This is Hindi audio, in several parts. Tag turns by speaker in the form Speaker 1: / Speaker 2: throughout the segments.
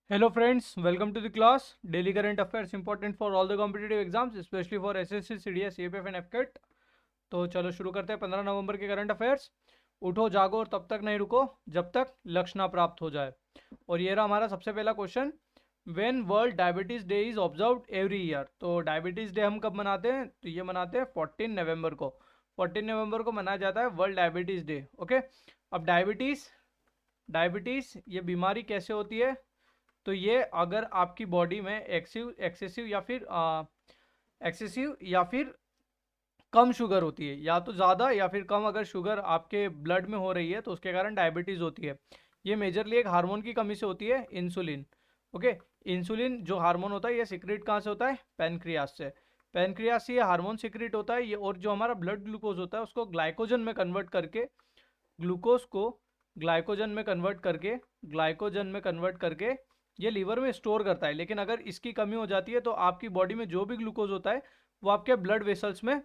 Speaker 1: Hello friends, welcome to the class. Daily current affairs important for all the competitive exams, especially for SSC, CDS, CFF and FCAT. तो चलो शुरू करते हैं 15 नवंबर के करंट अफेयर्स। उठो जागो और तब तक नहीं रुको जब तक लक्ष्य ना प्राप्त हो जाए। और ये रहा हमारा सबसे पहला question. When world diabetes day is observed every year. तो डायबिटीज डे हम कब मनाते हैं? तो ये मनाते हैं 14 नवंबर को। 14 नवंबर को मनाया जाता है वर्ल्ड डायबिटीज डे। ओके, अब डायबिटीज डायबिटीज ये बीमारी कैसे होती है? तो ये अगर आपकी बॉडी में एक्सेसिव या फिर कम शुगर होती है, या तो ज़्यादा या फिर कम अगर शुगर आपके ब्लड में हो रही है तो उसके कारण डायबिटीज़ होती है। ये मेजरली एक हार्मोन की कमी से होती है, इंसुलिन। ओके, इंसुलिन जो हार्मोन होता है ये सिक्रेट कहाँ से होता है? पैनक्रियास से। पैनक्रियास से ये हार्मोन सिक्रेट होता है ये, और जो हमारा ब्लड ग्लूकोज होता है उसको ग्लाइकोजन में कन्वर्ट करके ग्लूकोज को ग्लाइकोजन में कन्वर्ट करके ये लीवर में स्टोर करता है। लेकिन अगर इसकी कमी हो जाती है तो आपकी बॉडी में जो भी ग्लूकोज होता है वो आपके ब्लड वेसल्स में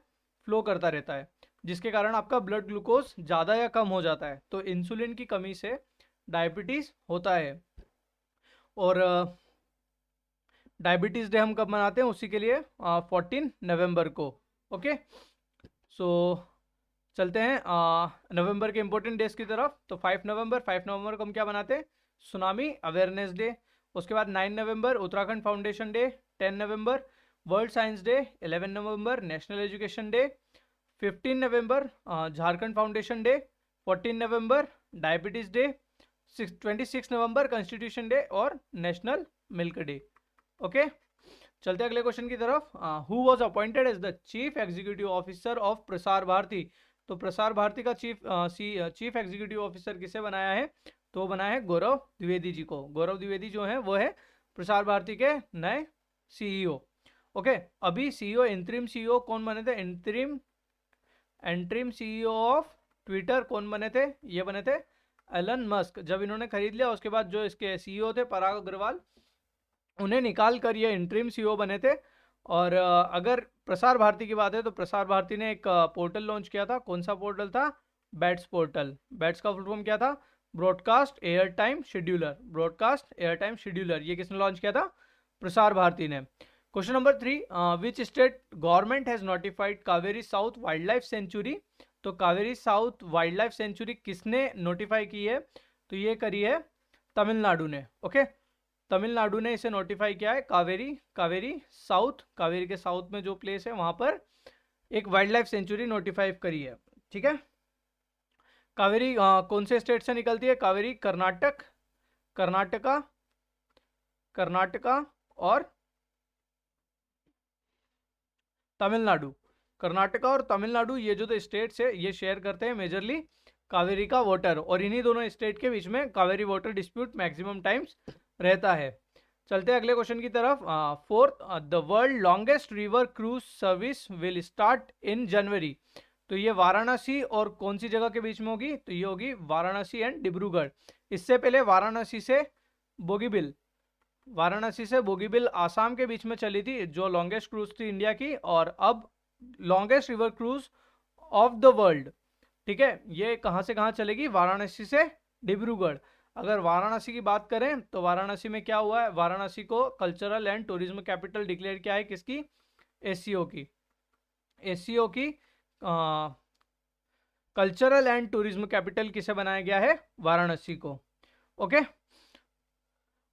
Speaker 1: फ्लो करता रहता है, जिसके कारण आपका ब्लड ग्लूकोज ज़्यादा या कम हो जाता है। तो इंसुलिन की कमी से डायबिटीज़ होता है। और डायबिटीज़ डे हम कब मनाते हैं? उसी के लिए 14 नवंबर को। ओके, सो चलते हैं नवंबर के इंपॉर्टेंट डेज की तरफ। तो 5 नवंबर को हम क्या मनाते हैं? Tsunami awareness day. उसके बाद 9 November Uttarakhand foundation day. 10 November world science day. 11 November national education day. 15 November Jharkhand foundation day. 14 November diabetes day. 26 November constitution day और नेशनल मिल्क डे। ओके, चलते हैं अगले क्वेश्चन की तरफ। Who was appointed as the chief executive officer of Prasar Bharati. तो प्रसार भारती का चीफ एग्जीक्यूटिव ऑफिसर किसे बनाया है? तो बनाया है गौरव द्विवेदी जी को। गौरव द्विवेदी जो है वो है प्रसार भारती के नए सीईओ। ओके, अभी सीईओ इंटरिम सीईओ कौन बने थे? इंटरिम सीईओ ऑफ ट्विटर कौन बने थे? ये बने थे एलन मस्क। जब इन्होंने खरीद लिया उसके बाद जो इसके सीईओ थे पराग अग्रवाल, उन्हें निकाल कर ये इंटरिम सीईओ बने थे। और अगर प्रसार भारती की बात है तो प्रसार भारती ने एक पोर्टल लॉन्च किया था। कौन सा पोर्टल था? BATS portal. बैट्स का फुल फॉर्म क्या था? Broadcast air time scheduler. Broadcast air time scheduler, ये किसने लॉन्च किया था? प्रसार भारती ने। Question number 3, which state government has notified Kaveri south wild life sanctuary. तो Kaveri south wild life sanctuary किसने नोटिफाई की है? तो ये करी है तमिलनाडु ने। ओके, तमिलनाडु ने इसे नोटिफाई किया है। कावेरी साउथ, कावेरी के साउथ में जो प्लेस है वहां पर एक वाइल्ड लाइफ सेंचुरी नोटिफाई करी है। ठीक है, कावेरी कौन से स्टेट से निकलती है? कावेरी कर्नाटका कर्नाटका और तमिलनाडु। कर्नाटका और तमिलनाडु ये जो तो स्टेट्स है ये शेयर करते हैं मेजरली कावेरी का वाटर, और इन्हीं दोनों स्टेट के बीच में Kaveri water dispute maximum times रहता है। चलते हैं अगले क्वेश्चन की तरफ। Fourth, the world longest river cruise service will start in January. तो ये वाराणसी और कौन सी जगह के बीच में होगी? तो ये होगी वाराणसी एंड डिब्रूगढ़। इससे पहले बोगीबिल वाराणसी से बोगीबिल आसाम के बीच में चली थी, जो लॉन्गेस्ट क्रूज थी इंडिया की। और अब longest river cruise of the world, ठीक है, ये कहाँ से कहाँ चलेगी? वाराणसी से डिब्रूगढ़। अगर वाराणसी की बात करें तो वाराणसी में क्या हुआ है? वाराणसी को cultural and tourism capital declare किया है। किसकी? एससीओ की। एससीओ की कल्चरल एंड टूरिज्म कैपिटल किसे बनाया गया है? वाराणसी को। ओके,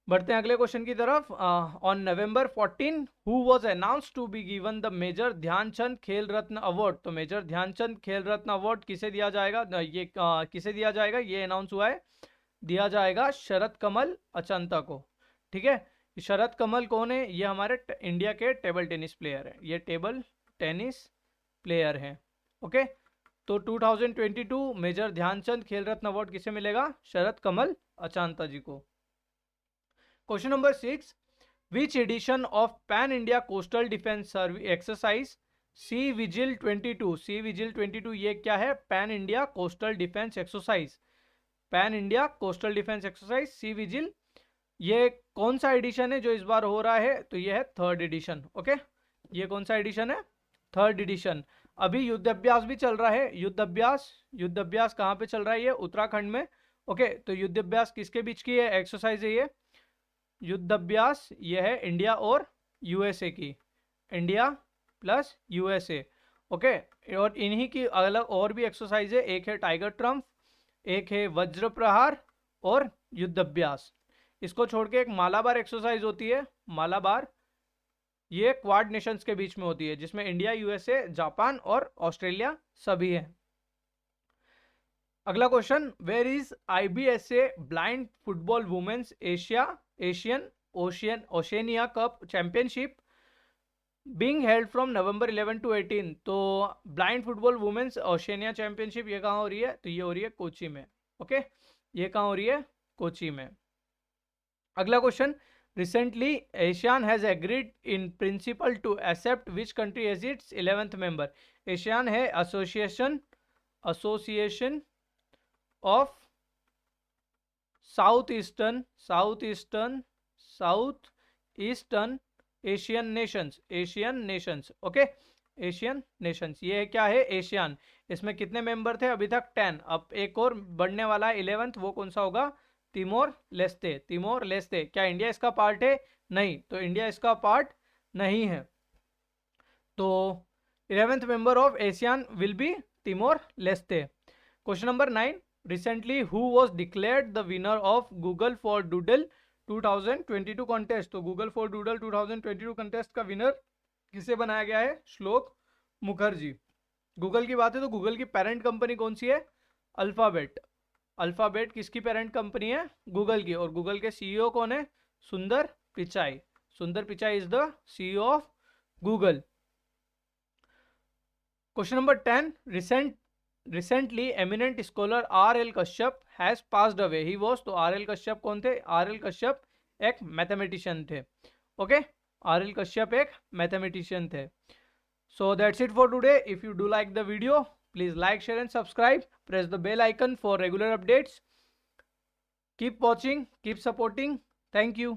Speaker 1: बढ़ते हैं अगले क्वेश्चन की तरफ। On November 14 who was announced to be given the major Dhyanchand Khel Ratna award. तो मेजर ध्यानचंद खेल रत्न अवार्ड किसे दिया जाएगा? किसे दिया जाएगा ये अनाउंस हुआ है। दिया जाएगा शरद कमल अचंता को। ठीक है, शरद कमल कौन है? ये हमारे इंडिया के टेबल टेनिस प्लेयर है। ये टेबल टेनिस प्लेयर हैं। ओके, तो 2022 मेजर ध्यानचंद खेल रत्न अवार्ड किसे मिलेगा? शरद कमल अचांता जी को। Question number 6, which edition of pan India coastal defence exercise sea vigil 22। Sea vigil 22 ये क्या है? Pan India coastal defence exercise. Pan India coastal defence exercise sea vigil, ये कौन सा एडिशन है जो इस बार हो रहा है? तो ये है थर्ड एडिशन। ओके, ये कौन सा एडिशन है? Third edition. अभी युद्ध अभ्यास भी चल रहा है। युद्ध अभ्यास कहाँ पे चल रहा है? ये उत्तराखंड में। ओके, तो युद्ध अभ्यास किसके बीच की है एक्सरसाइज है ये? युद्ध अभ्यास ये है इंडिया और यूएसए की, इंडिया प्लस यूएसए। ओके, और इन्हीं की अलग और भी एक्सरसाइज है, एक है टाइगर ट्रम्प, एक है वज्र प्रहार और युद्ध अभ्यास। इसको छोड़ के एक मालाबार एक्सरसाइज होती है, मालाबार, ये क्वाड नेशंस के बीच में होती है, जिसमें इंडिया, यूएसए, जापान और ऑस्ट्रेलिया सभी है। अगला question, where is IBSA blind football women's Asian Oceania cup championship being held from November 11 to 18। तो blind football women's Oceania championship ये कहाँ हो रही है? तो ये हो रही है कोची में। ओके, ये कहाँ हो रही है? कोची में। अगला question, recently ASEAN has agreed in principle to accept which country as its 11th member. ASEAN है association of south eastern Asian nations. Okay, Asian nations, ये क्या है? एशियान। इसमें कितने मेंबर थे अभी तक? 10। अब एक और बढ़ने वाला है 11th, वो कौन सा होगा? Timor Leste. क्या इंडिया इसका पार्ट है? नहीं, तो इंडिया इसका पार्ट नहीं है। तो 11th member of ASEAN will be Timor Leste. Question number 9, recently who was declared the winner of Google for doodle 2022 contest. तो गूगल फॉर डूडल 2022 कॉन्टेस्ट का विनर किसे बनाया गया है? श्लोक मुखर्जी। गूगल की बात है तो गूगल की पेरेंट कंपनी कौन सी है? अल्फाबेट किसकी पेरेंट कंपनी है? गूगल की। और गूगल के सीईओ कौन है? सुंदर Pichai is the CEO of Google. Question number 10, recently eminent scholar RL. Kashyap has passed away, he was. तो आर.एल. कश्यप कौन थे? आर.एल. कश्यप एक मैथमेटिशियन थे। Okay, RL. कश्यप एक मैथमेटिशियन थे। So that's it for today. If you do like the video, please like, share and subscribe. Press the bell icon for regular updates. Keep watching, keep supporting. Thank you.